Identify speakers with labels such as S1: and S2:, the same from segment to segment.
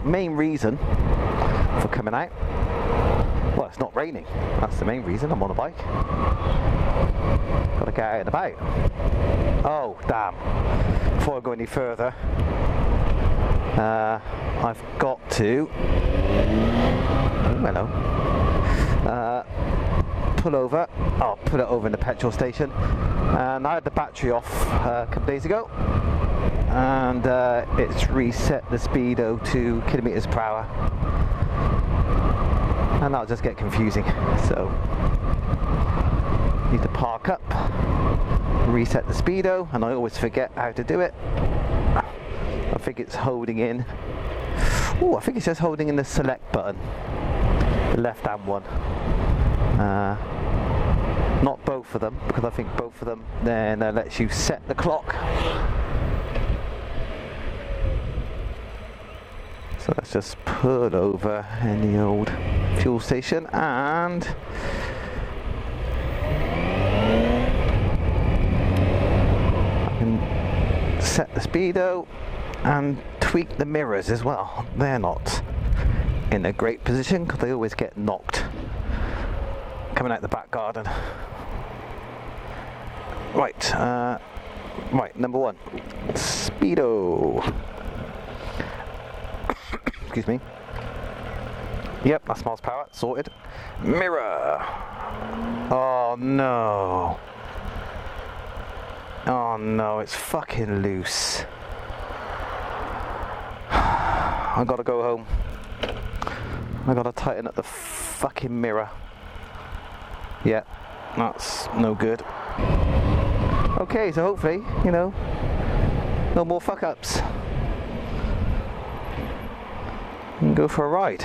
S1: main reason for coming out. Well, it's not raining. That's the main reason. I'm on a bike. Gotta get out and about. Oh, damn. Before I go any further, I've got to... Oh, hello. Pull over. I'll put it over in the petrol station. And I had the battery off a couple days ago. And it's reset the speedo to kilometers per hour. And that'll just get confusing. So, need to park up, reset the speedo, and I always forget how to do it. I think it's holding in. Oh, I think it's just holding in the select button, the left-hand one. Not both of them, because I think both of them then lets you set the clock. So let's just pull over in the old fuel station and I can set the speedo and tweak the mirrors as well. They're not in a great position because they always get knocked coming out the back garden. Right, number one, speedo. Excuse me. Yep, that's miles per hour, sorted. Mirror. Oh no. Oh no, it's fucking loose. I gotta go home. I gotta tighten up the fucking mirror. Yeah, that's no good. Okay, so hopefully, you know, no more fuck ups. And go for a ride.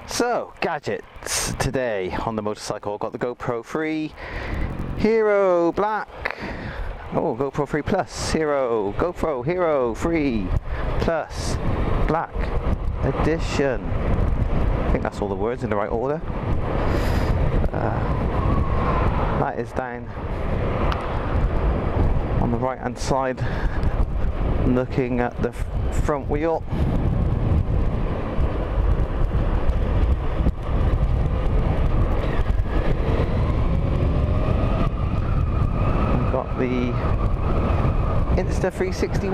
S1: So, gadgets today on the motorcycle. I've got the GoPro 3 Hero Black. Oh, GoPro 3 Plus Hero. GoPro Hero 3 Plus Black Edition. I think that's all the words in the right order. That is down on the right hand side, looking at the front wheel. We've got the Insta360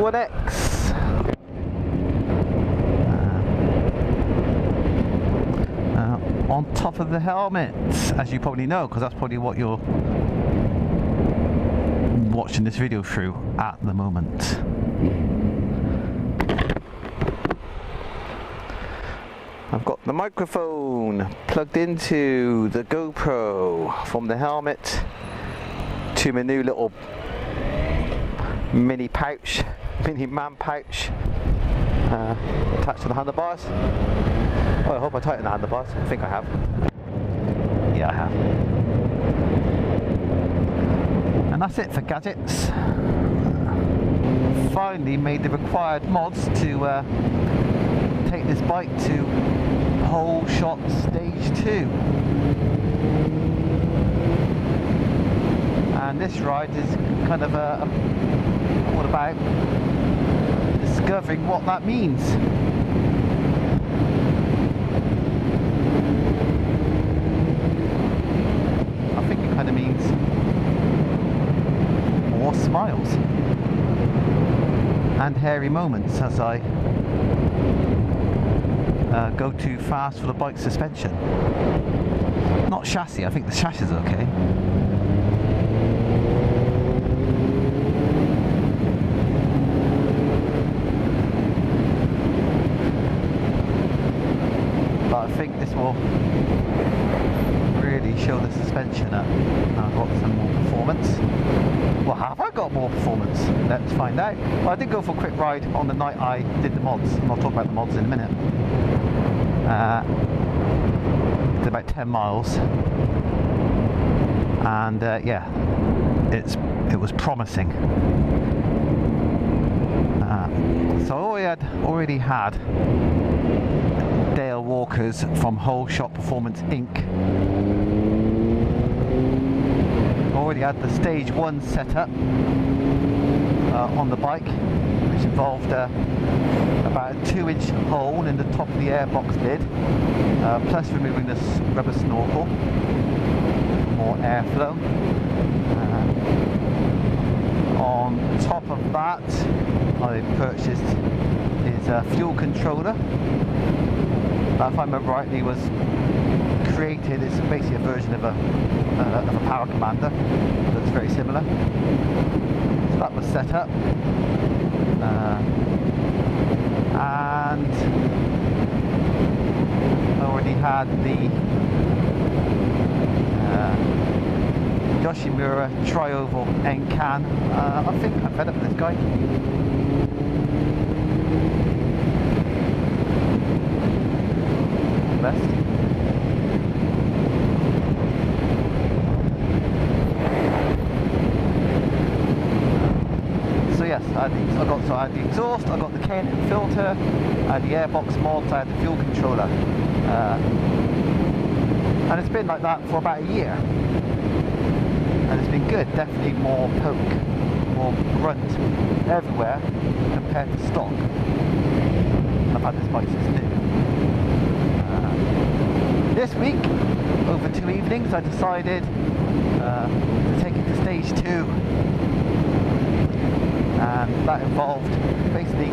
S1: on top of the helmet, as you probably know, because that's probably what you're watching this video through at the moment. I've got the microphone plugged into the GoPro from the helmet to my new little mini pouch, mini man pouch attached to the handlebars. Oh, I hope I tightened the handlebars. I think I have. Yeah, I have. And that's it for gadgets. Finally made the required mods to take this bike to Holeshot Stage 2. And this ride is kind of all about discovering what that means. I think it kind of means more smiles and hairy moments as I go too fast for the bike suspension. Not chassis, I think the chassis is okay. But I think this will really show the suspension up. I've got some more performance. Well, have I got more performance? Let's find out. Well, I did go for a quick ride on the night I did the mods, and I'll talk about the mods in a minute. It's about 10 miles, and yeah, it was promising. So I already had Dale Walker's from Holeshot Performance Inc. Already had the stage 1 set up on the bike, which involved about a 2-inch hole in the top of the airbox lid, plus removing this rubber snorkel, more airflow. On top of that, I purchased his fuel controller. If I remember rightly, was created. It's basically a version of a power commander. Looks very similar. So that was set up, and I already had the Yoshimura tri-oval end can. I think I'm fed up with this guy. Best. So yes, I had the exhaust, I got the K&N filter, I had the airbox mods, I had the fuel controller, and it's been like that for about a year. And it's been good, definitely more poke, more grunt everywhere compared to stock. I've had this bike since new. This week, over 2 evenings, I decided to take it to stage 2. And that involved basically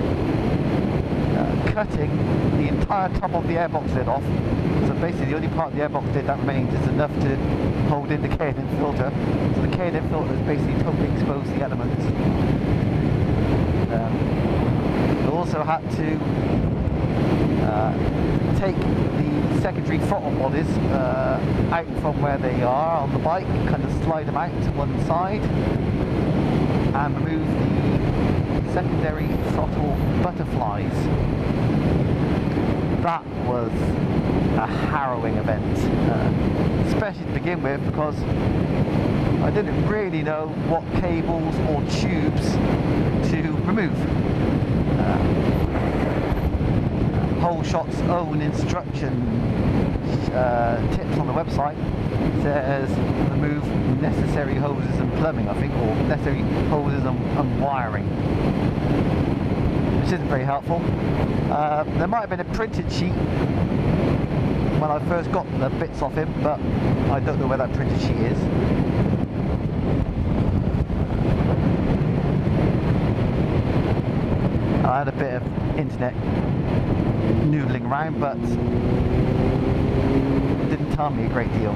S1: cutting the entire top of the airbox lid off. So basically the only part of the airbox lid that remains is enough to hold in the K&N filter. So the K&N filter has basically totally exposed the elements. I also had to take the secondary throttle bodies out from where they are on the bike, kind of slide them out to one side and remove the secondary throttle butterflies. That was a harrowing event, especially to begin with, because I didn't really know what cables or tubes to remove. Holeshot's own instruction tips on the website says remove necessary hoses and plumbing, I think, or necessary hoses and wiring, which isn't very helpful. There might have been a printed sheet when I first got the bits off him, but I don't know where that printed sheet is. I had a bit of internet noodling around, but it didn't tell me a great deal.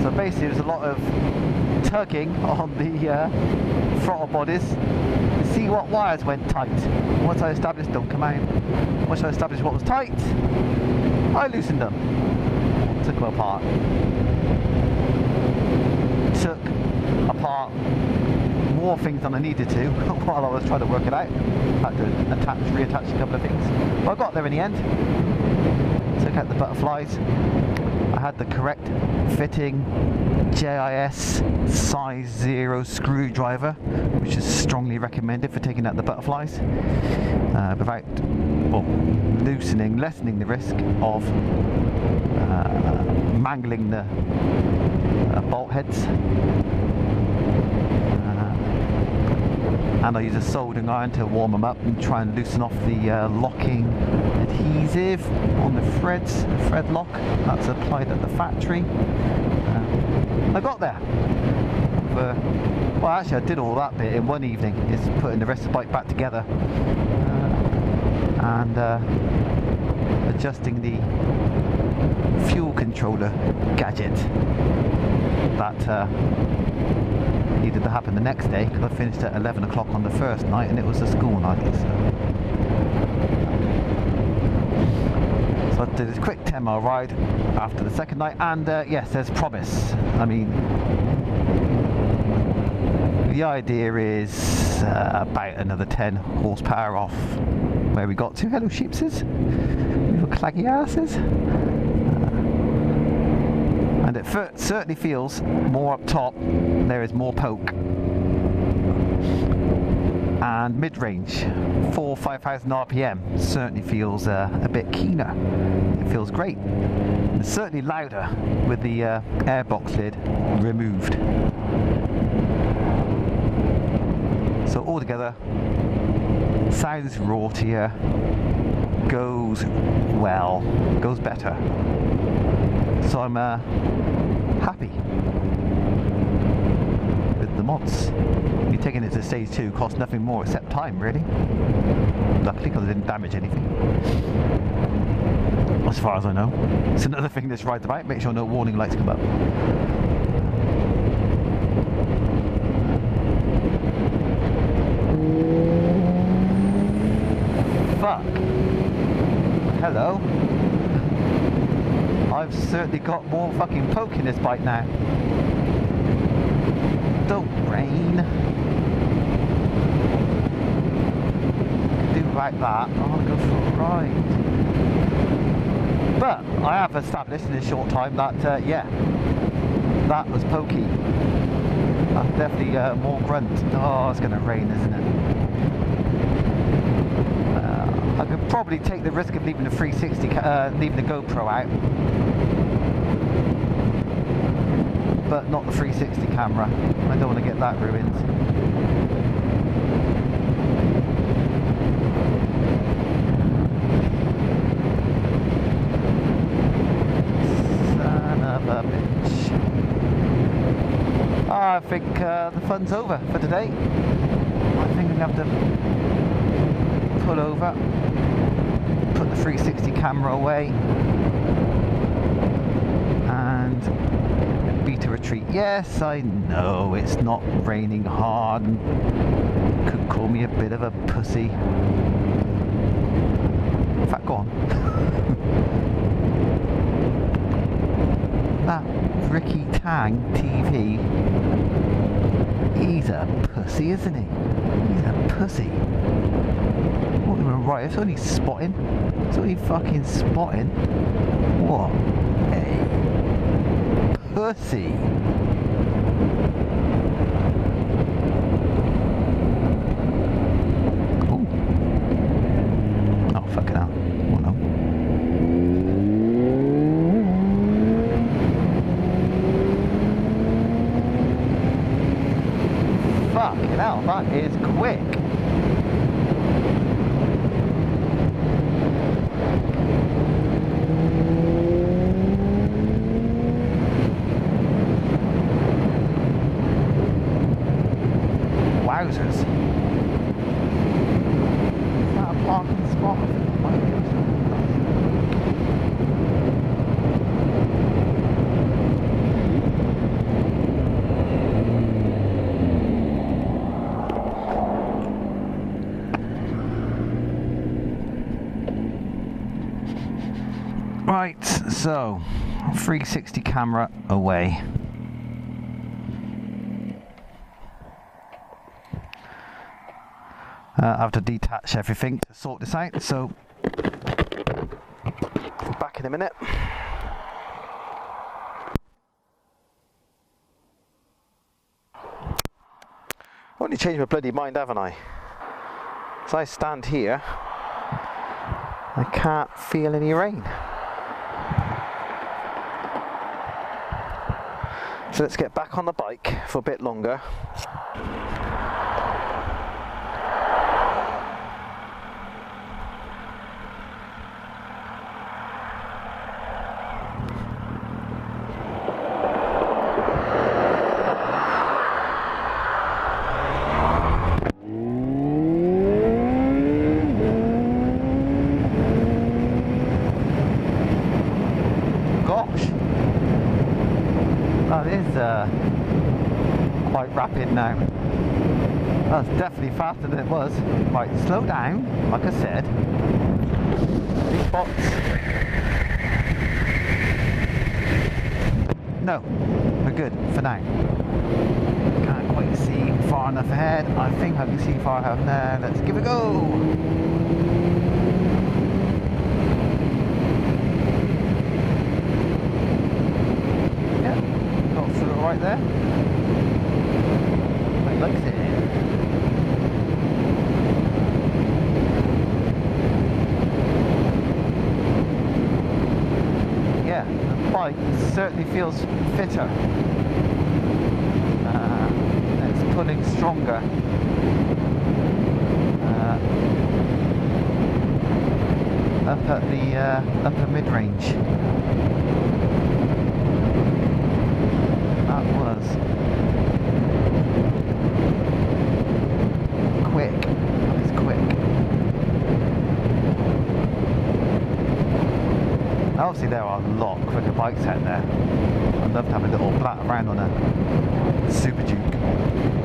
S1: So basically it was a lot of tugging on the throttle bodies to see what wires went tight. Once I established don't come out. Once I established what was tight, I loosened them. Took them apart. Took apart more things than I needed to while I was trying to work it out. Had to reattach a couple of things. But I got there in the end. Took out the butterflies. I had the correct fitting JIS size 0 screwdriver, which is strongly recommended for taking out the butterflies without lessening the risk of mangling the bolt heads. And I use a soldering iron to warm them up and try and loosen off the locking adhesive on the thread lock that's applied at the factory. I got there. Well, actually I did all that bit in one evening, is putting the rest of the bike back together and adjusting the fuel controller gadget that needed to happen the next day, because I finished at 11 o'clock on the first night and it was a school night. So I did a quick 10-mile ride after the second night, and yes, there's promise. I mean, the idea is about another 10 horsepower off where we got to. Hello sheepses, little claggy asses. And it certainly feels more up top, there is more poke. And mid-range, 4,000–5,000 RPM, certainly feels a bit keener. It feels great. It's certainly louder with the airbox lid removed. altogether, sounds rortier, goes well, goes better. So I'm happy with the mods. Me taking it to stage 2 cost nothing more except time, really. Luckily, because I didn't damage anything. As far as I know. It's another thing this ride's about. Make sure no warning lights come up. Fuck. Hello. I've certainly got more fucking poke in this bike now. Don't rain. Do like that. I want to go for a ride. But I have established in a short time that, yeah, that was pokey. That's definitely more grunt. Oh, it's going to rain, isn't it? I could probably take the risk of leaving the 360, leaving the GoPro out, but not the 360 camera. I don't want to get that ruined. Son of a bitch. I think the fun's over for today. I think I'm going to have to pull over, put the 360 camera away, and beat a retreat. Yes, I know it's not raining hard and could call me a bit of a pussy. In fact, go on. That Ricky Tang TV, he's a pussy, isn't he? He's a pussy. Right, it's only spotting. It's only fucking spotting. What a pussy. Ooh. Oh, fucking hell. Oh no. Fucking hell, that is quick. Wowzers. Is that a parking spot? Right, so 360 camera away. I have to detach everything to sort this out, so back in a minute. Only changed my bloody mind, haven't I? As I stand here, I can't feel any rain. So let's get back on the bike for a bit longer. That is quite rapid now. That's definitely faster than it was. Right, slow down, like I said. Big spots. No, we're good for now. Can't quite see far enough ahead. I think I can see far enough there. Let's give it a go. Right there. He likes it. Yeah, the bike certainly feels fitter. It's pulling stronger. up at the upper mid-range. That was quick. That was quick. Obviously there are a lot quicker bikes out there. I'd love to have a little blat around on a Super Duke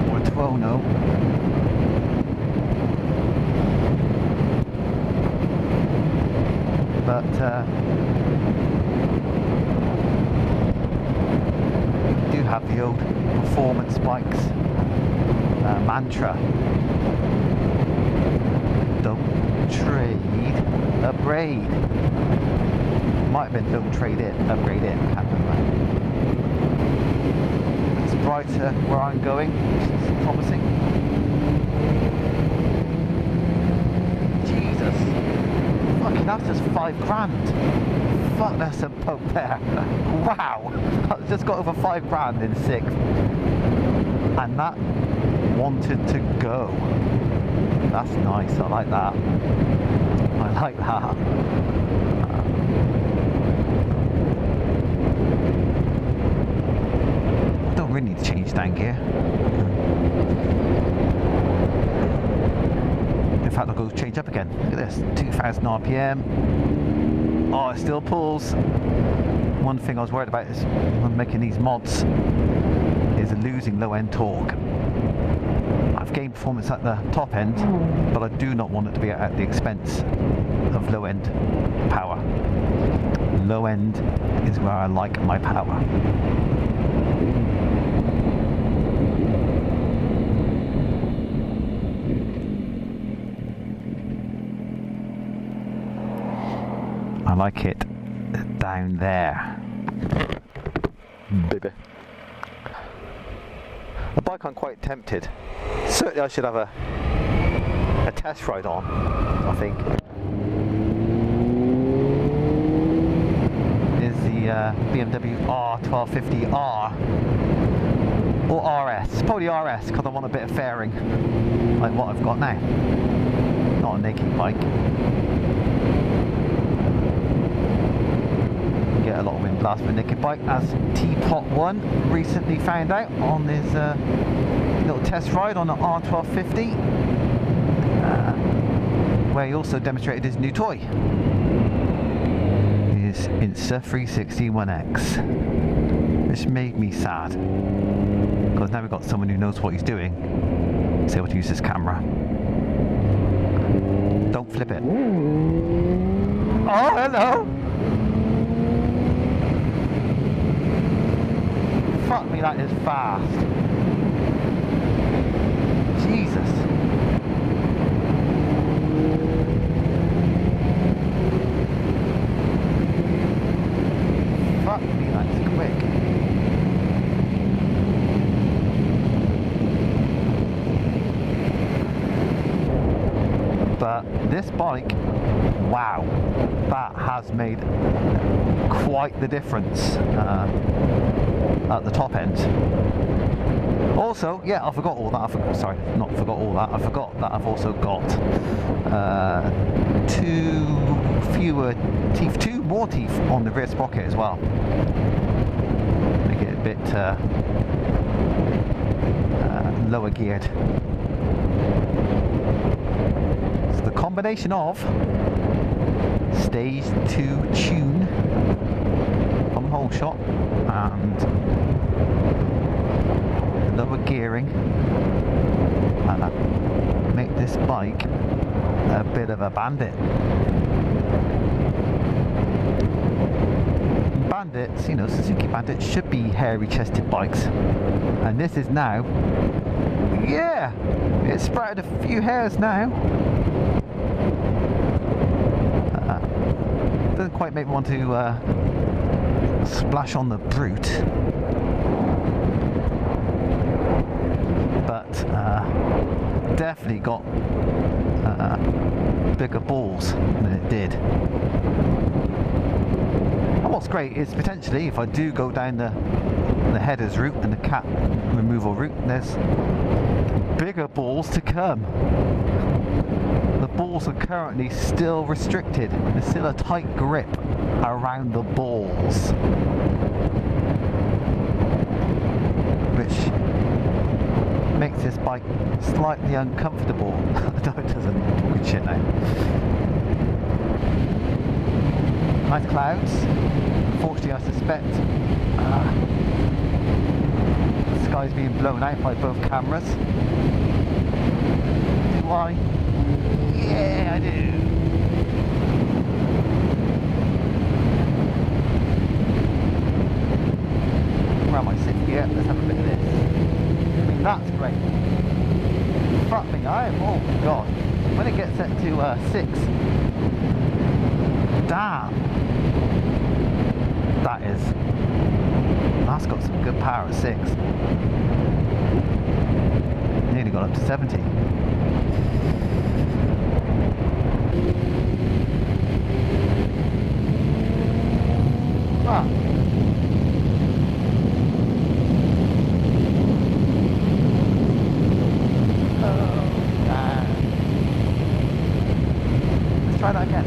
S1: or a Tuono. But we do have the old performance bikes mantra. Don't trade, upgrade. Might have been don't trade it, upgrade it. Can't remember. It's brighter where I'm going, which is promising. Jesus. Fucking that's just £5 grand. Fuck, that's a poke there. Wow. I've just got over £5 in 6th. And that wanted to go. That's nice, I like that. I like that. Don't really need to change down gear. In fact, I'll go change up again. Look at this, 2000 RPM. Oh, it still pulls. One thing I was worried about is when making these mods is losing low end torque. I've gained performance at the top end, but I do not want it to be at the expense of low end power. Low end is where I like my power. I like it down there. Baby. A bike I'm quite tempted. Certainly I should have a test ride on, I think. Is the BMW R1250R or RS. Probably RS because I want a bit of fairing like what I've got now. Not a naked bike. Get a lot of wind blast with a naked bike, as T-Pot1 recently found out on his little test ride on the R1250, where he also demonstrated his new toy, his Insta360-1X, which made me sad because now we've got someone who knows what he's doing, is able to use his camera. Don't flip it. Oh, hello. Fuck me, that is fast. Jesus. Fuck me, that's quick. But this bike, wow, that has made quite the difference at the top end. Also, yeah, I forgot all that. I forgot that I've also got two more teeth on the rear sprocket as well. Make it a bit lower geared. So the combination of Stage 2 tune from Holeshot and lower gearing make this bike a bit of a bandit. Bandits, you know, Suzuki Bandits should be hairy chested bikes, and this is now, yeah, it's sprouted a few hairs now. Doesn't quite make me want to splash on the brute, but definitely got bigger balls than it did. And what's great is potentially, if I do go down the headers route and the cap removal route, there's bigger balls to come. The balls are currently still restricted. There's still a tight grip around the balls, which makes this bike slightly uncomfortable. No, it doesn't. I'm talking shit now. Nice clouds. Unfortunately, I suspect the sky's being blown out by both cameras. Do I? Yeah, I do. Where am I sitting here? Let's have a bit of this. I mean, that's great. Fuck me, oh god. When it gets set to 6, damn. That's got some good power at 6. Nearly got up to 70. Ah. Let's try that again.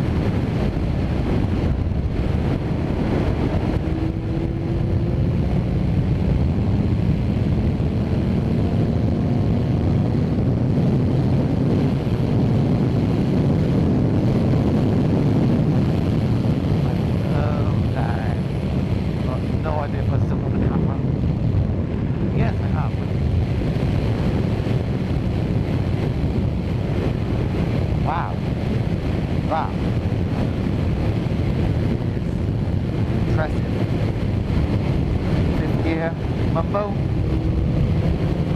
S1: Mumbo.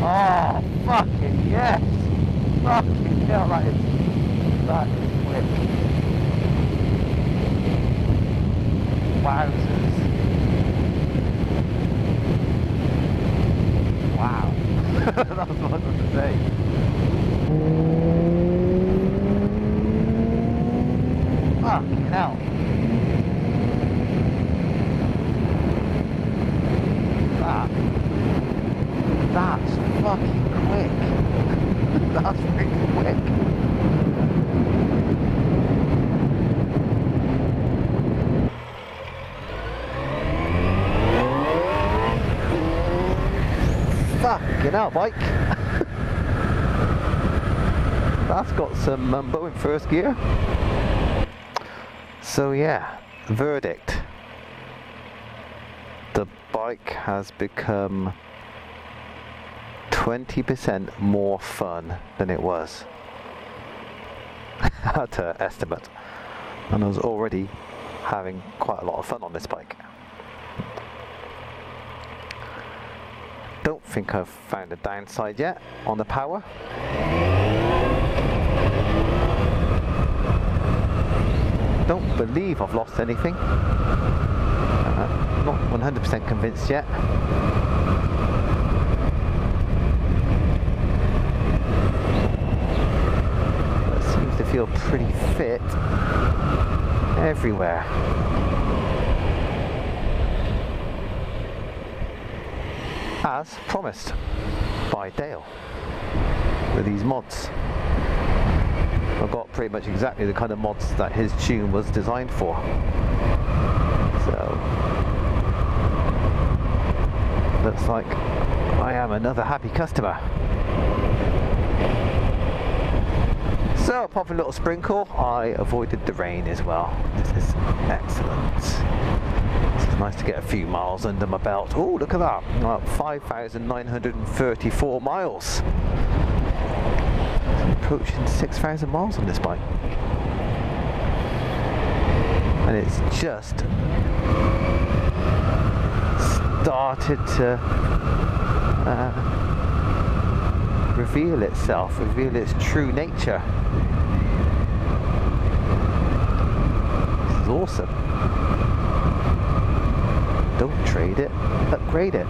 S1: Oh, fucking yes! Fucking hell, that is quick. Wowzers. Wow. That was what I was going to say. Fucking hell. That's fucking quick. That's really quick. Fucking hell, bike. That's got some mumbo in first gear. So yeah, verdict. The bike has become 20% more fun than it was. I had to estimate, and I was already having quite a lot of fun on this bike. Don't think I've found a downside yet on the power. Don't believe I've lost anything. Not 100% convinced yet. To feel pretty fit everywhere. As promised by Dale with these mods. I've got pretty much exactly the kind of mods that his tune was designed for. So looks like I am another happy customer. So, apart from a little sprinkle, I avoided the rain as well. This is excellent. It's nice to get a few miles under my belt. Oh, look at that. 5,934 miles. I'm approaching 6,000 miles on this bike. And it's just started to reveal itself, reveal its true nature. This is awesome. Don't trade it, upgrade it.